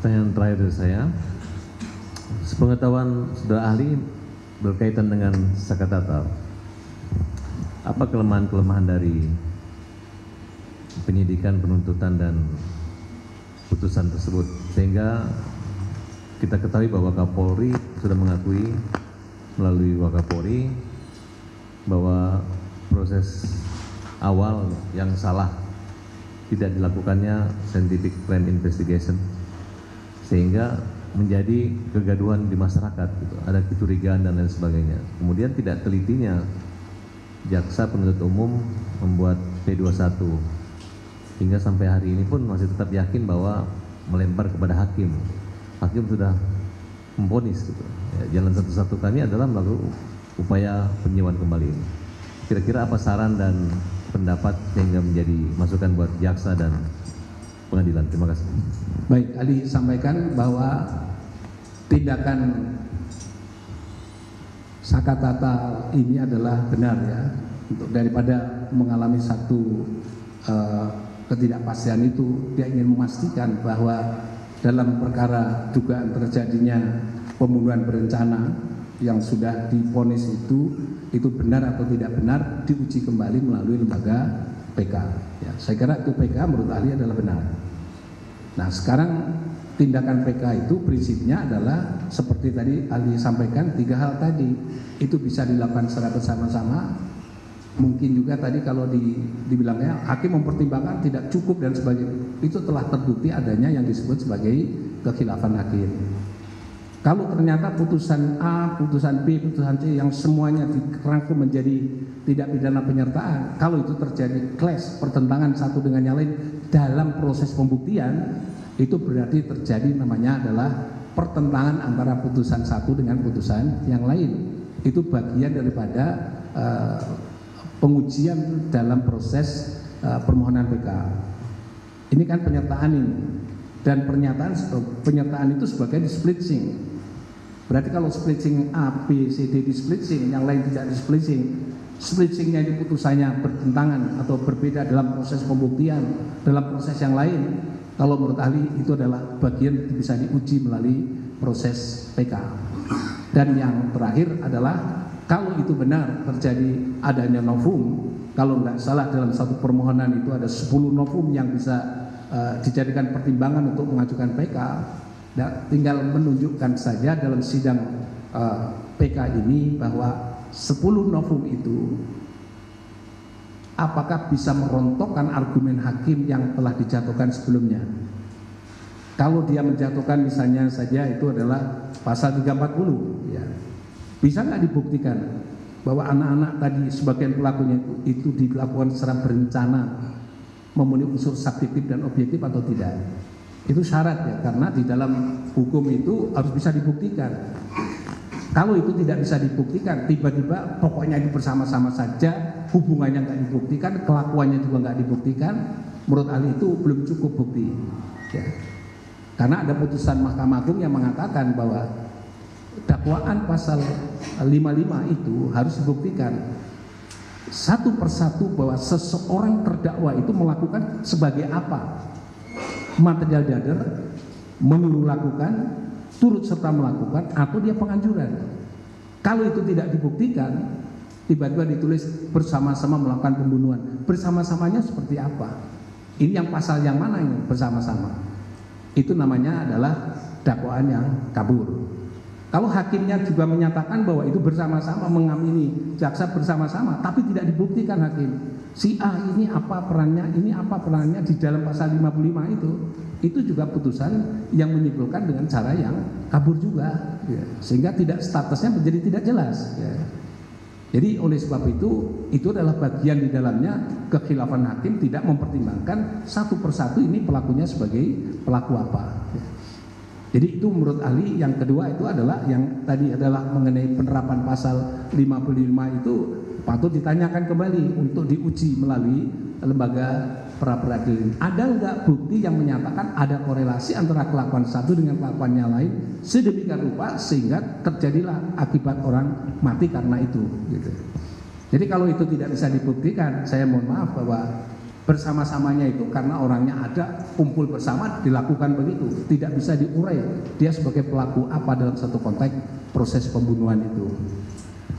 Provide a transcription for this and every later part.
Pertanyaan terakhir dari saya, sepengetahuan saudara ahli berkaitan dengan Sakatatal, apa kelemahan-kelemahan dari penyidikan, penuntutan, dan putusan tersebut, sehingga kita ketahui bahwa Kapolri sudah mengakui melalui Wakapolri bahwa proses awal yang salah tidak dilakukannya scientific crime investigation, sehingga menjadi kegaduhan di masyarakat, gitu. Ada kecurigaan dan lain sebagainya. Kemudian tidak telitinya jaksa penuntut umum membuat P21, hingga sampai hari ini pun masih tetap yakin bahwa melempar kepada hakim. Hakim sudah memvonis, gitu. Ya, jalan satu-satunya adalah melalui upaya penyewaan kembali ini. Kira-kira apa saran dan pendapat sehingga menjadi masukan buat jaksa dan pengadilan? Terima kasih. Baik, Ali sampaikan bahwa tindakan Sakatatal ini adalah benar ya, untuk daripada mengalami satu ketidakpastian itu, dia ingin memastikan bahwa dalam perkara dugaan terjadinya pembunuhan berencana yang sudah divonis itu benar atau tidak benar, diuji kembali melalui lembaga PK. Ya, saya kira itu PK menurut ahli adalah benar. Nah, sekarang tindakan PK itu prinsipnya adalah seperti tadi ahli sampaikan, 3 hal tadi. Itu bisa dilakukan secara bersama-sama. Mungkin juga tadi kalau dibilangnya hakim mempertimbangkan tidak cukup dan sebagainya. Itu telah terbukti adanya yang disebut sebagai kekhilafan hakim. Kalau ternyata putusan A, putusan B, putusan C yang semuanya dirangkum menjadi tidak pidana penyertaan, kalau itu terjadi clash, pertentangan satu dengan yang lain dalam proses pembuktian, itu berarti terjadi namanya adalah pertentangan antara putusan satu dengan putusan yang lain. Itu bagian daripada pengujian dalam proses permohonan PK. Ini kan penyertaan ini, dan penyertaan itu sebagai splitting. Berarti kalau splitting A, B, C, D di splitting, yang lain tidak di splitting, splittingnya di putusannya bertentangan atau berbeda dalam proses pembuktian, dalam proses yang lain, kalau menurut ahli itu adalah bagian yang bisa diuji melalui proses PK. Dan yang terakhir adalah kalau itu benar terjadi adanya novum, kalau nggak salah dalam satu permohonan itu ada 10 novum yang bisa dijadikan pertimbangan untuk mengajukan PK. Nah, tinggal menunjukkan saja dalam sidang PK ini bahwa 10 novum itu apakah bisa merontokkan argumen hakim yang telah dijatuhkan sebelumnya. Kalau dia menjatuhkan misalnya saja itu adalah pasal 340 ya, bisa nggak dibuktikan bahwa anak-anak tadi sebagian pelakunya itu dilakukan secara berencana, memenuhi unsur subjektif dan objektif atau tidak. Itu syarat ya, karena di dalam hukum itu harus bisa dibuktikan. Kalau itu tidak bisa dibuktikan, tiba-tiba pokoknya itu bersama-sama saja, hubungannya nggak dibuktikan, kelakuannya juga nggak dibuktikan, menurut ahli itu belum cukup bukti ya. Karena ada putusan Mahkamah Agung yang mengatakan bahwa dakwaan pasal 55 itu harus dibuktikan satu persatu bahwa seseorang terdakwa itu melakukan sebagai apa, material dader, menyuruh lakukan, turut serta melakukan, atau dia penganjuran. Kalau itu tidak dibuktikan, tiba-tiba ditulis bersama-sama melakukan pembunuhan, bersama-samanya seperti apa? Ini yang pasal yang mana ini bersama-sama? Itu namanya adalah dakwaan yang kabur. Kalau hakimnya juga menyatakan bahwa itu bersama-sama mengamini, jaksa bersama-sama, tapi tidak dibuktikan hakim, si A ini apa perannya di dalam pasal 55 itu juga putusan yang menyimpulkan dengan cara yang kabur juga ya. Sehingga tidak, statusnya menjadi tidak jelas ya. Jadi oleh sebab itu adalah bagian di dalamnya kekhilafan hakim tidak mempertimbangkan satu persatu ini pelakunya sebagai pelaku apa ya. Jadi itu menurut ahli. Yang kedua itu adalah yang tadi adalah mengenai penerapan pasal 55 itu patut ditanyakan kembali untuk diuji melalui lembaga pra-peradilan. Ada nggak bukti yang menyatakan ada korelasi antara kelakuan satu dengan kelakuan yang lain sedemikian rupa sehingga terjadilah akibat orang mati karena itu gitu. Jadi kalau itu tidak bisa dibuktikan, saya mohon maaf bahwa bersama-samanya itu karena orangnya ada, kumpul bersama, dilakukan begitu, tidak bisa diurai dia sebagai pelaku apa dalam satu konteks proses pembunuhan itu.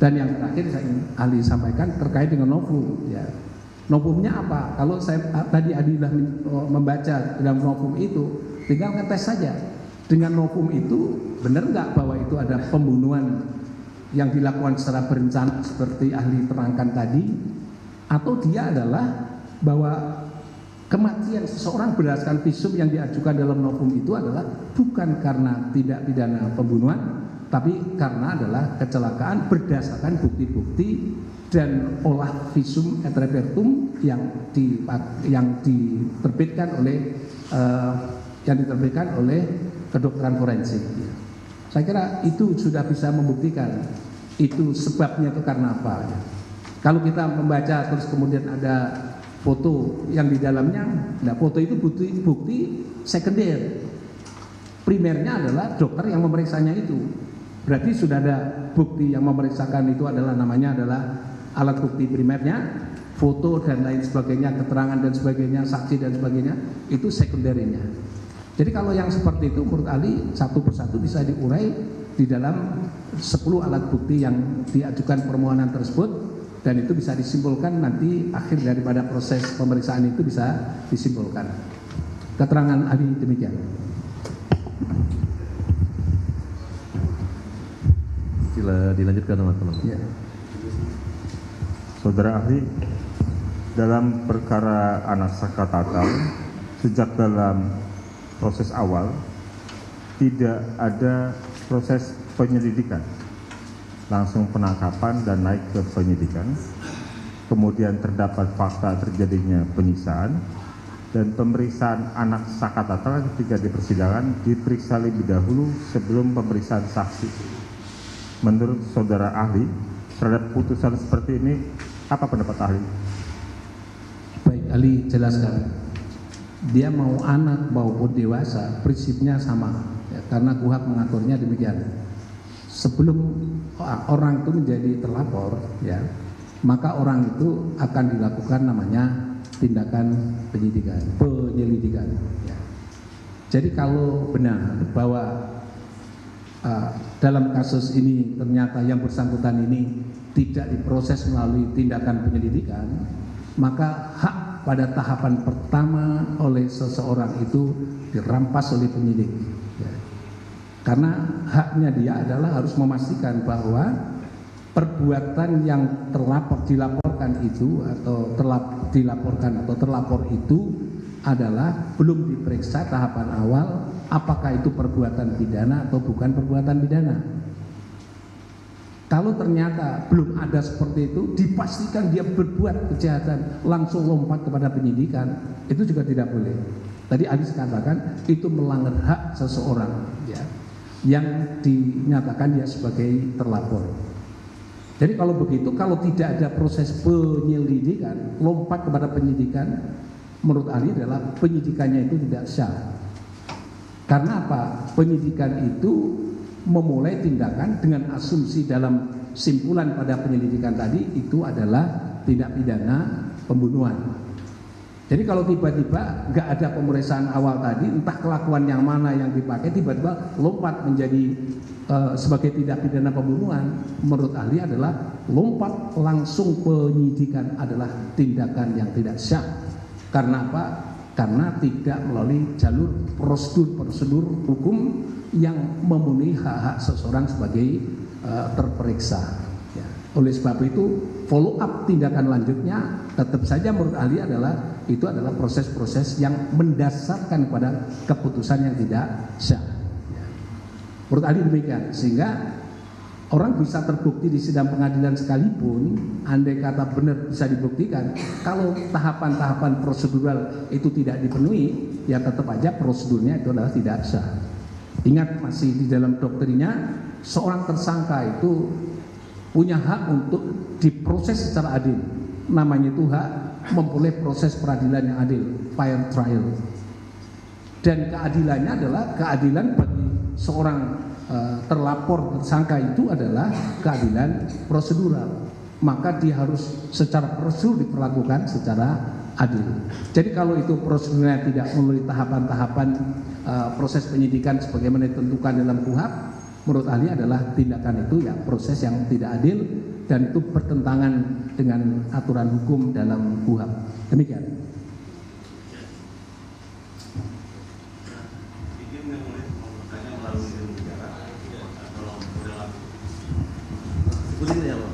Dan yang terakhir saya ingin ahli sampaikan terkait dengan novum, ya. Novumnya apa? Kalau saya tadi Adilah membaca dalam novum itu, tinggal ngetes saja. Dengan novum itu benar nggak bahwa itu ada pembunuhan yang dilakukan secara berencana seperti ahli terangkan tadi, atau dia adalah bahwa kematian seseorang berdasarkan visum yang diajukan dalam novum itu adalah bukan karena tindak pidana pembunuhan, tapi karena adalah kecelakaan berdasarkan bukti-bukti dan olah visum et repertum yang diterbitkan oleh kedokteran forensik. Saya kira itu sudah bisa membuktikan itu sebabnya itu karena apa. Kalau kita membaca terus kemudian ada foto yang di dalamnya, nah foto itu bukti sekunder. Primernya adalah dokter yang memeriksanya itu. Berarti sudah ada bukti yang memeriksakan itu adalah namanya adalah alat bukti primernya, foto dan lain sebagainya, keterangan dan sebagainya, saksi dan sebagainya, itu sekundernya. Jadi kalau yang seperti itu menurut ahli satu persatu bisa diurai di dalam 10 alat bukti yang diajukan permohonan tersebut. Dan itu bisa disimpulkan nanti akhir daripada proses pemeriksaan itu bisa disimpulkan. Keterangan ahli demikian. Sila dilanjutkan teman-teman. Ya. Saudara ahli, dalam perkara Anas Saka Tatal, sejak dalam proses awal tidak ada proses penyelidikan, langsung penangkapan dan naik ke penyidikan. Kemudian terdapat fakta terjadinya penyiksaan dan pemeriksaan anak Saka Tatal ketika di persidangan diperiksa lebih dahulu sebelum pemeriksaan saksi. Menurut saudara ahli, terhadap putusan seperti ini, apa pendapat ahli? Baik, ahli jelaskan. Dia mau anak maupun dewasa, prinsipnya sama, ya, karena KUHP mengaturnya demikian. Sebelum orang itu menjadi terlapor, ya, maka orang itu akan dilakukan namanya tindakan penyelidikan. Ya. Jadi kalau benar bahwa dalam kasus ini ternyata yang bersangkutan ini tidak diproses melalui tindakan penyelidikan, maka hak pada tahapan pertama oleh seseorang itu dirampas oleh penyidik. Ya. Karena haknya dia adalah harus memastikan bahwa perbuatan yang dilaporkan itu atau terlapor itu adalah belum diperiksa tahapan awal apakah itu perbuatan pidana atau bukan perbuatan pidana. Kalau ternyata belum ada seperti itu, dipastikan dia berbuat kejahatan, langsung lompat kepada penyidikan, itu juga tidak boleh. Tadi Adis katakan itu melanggar hak seseorang, ya, yang dinyatakan dia sebagai terlapor. Jadi kalau begitu, kalau tidak ada proses penyelidikan, lompat kepada penyidikan, menurut ahli adalah penyidikannya itu tidak sah. Karena apa? Penyidikan itu memulai tindakan dengan asumsi dalam simpulan pada penyelidikan tadi itu adalah tindak pidana pembunuhan. Jadi kalau tiba-tiba nggak ada pemeriksaan awal tadi, entah kelakuan yang mana yang dipakai, tiba-tiba lompat menjadi sebagai tindak pidana pembunuhan, menurut ahli adalah lompat langsung penyidikan adalah tindakan yang tidak sah. Karena apa? Karena tidak melalui jalur prosedur hukum yang memenuhi hak-hak seseorang sebagai terperiksa. Ya. Oleh sebab itu, follow up tindakan lanjutnya tetap saja menurut ahli adalah itu adalah proses-proses yang mendasarkan pada keputusan yang tidak sah. Ya. Menurut ahli demikian, sehingga orang bisa terbukti di sidang pengadilan sekalipun, andai kata benar bisa dibuktikan, kalau tahapan-tahapan prosedural itu tidak dipenuhi, ya tetap aja prosedurnya itu adalah tidak sah. Ingat masih di dalam doktrinnya, seorang tersangka itu punya hak untuk diproses secara adil. Namanya itu hak memperoleh proses peradilan yang adil, fair trial. Dan keadilannya adalah keadilan bagi seorang terlapor tersangka itu adalah keadilan prosedural. Maka dia harus secara prosedur diperlakukan secara adil. Jadi kalau itu prosesnya tidak melalui tahapan-tahapan proses penyidikan sebagaimana ditentukan dalam KUHP, menurut ahli adalah tindakan itu ya proses yang tidak adil dan itu bertentangan dengan aturan hukum dalam KUHP. Demikian. Seperti itu ya, Pak.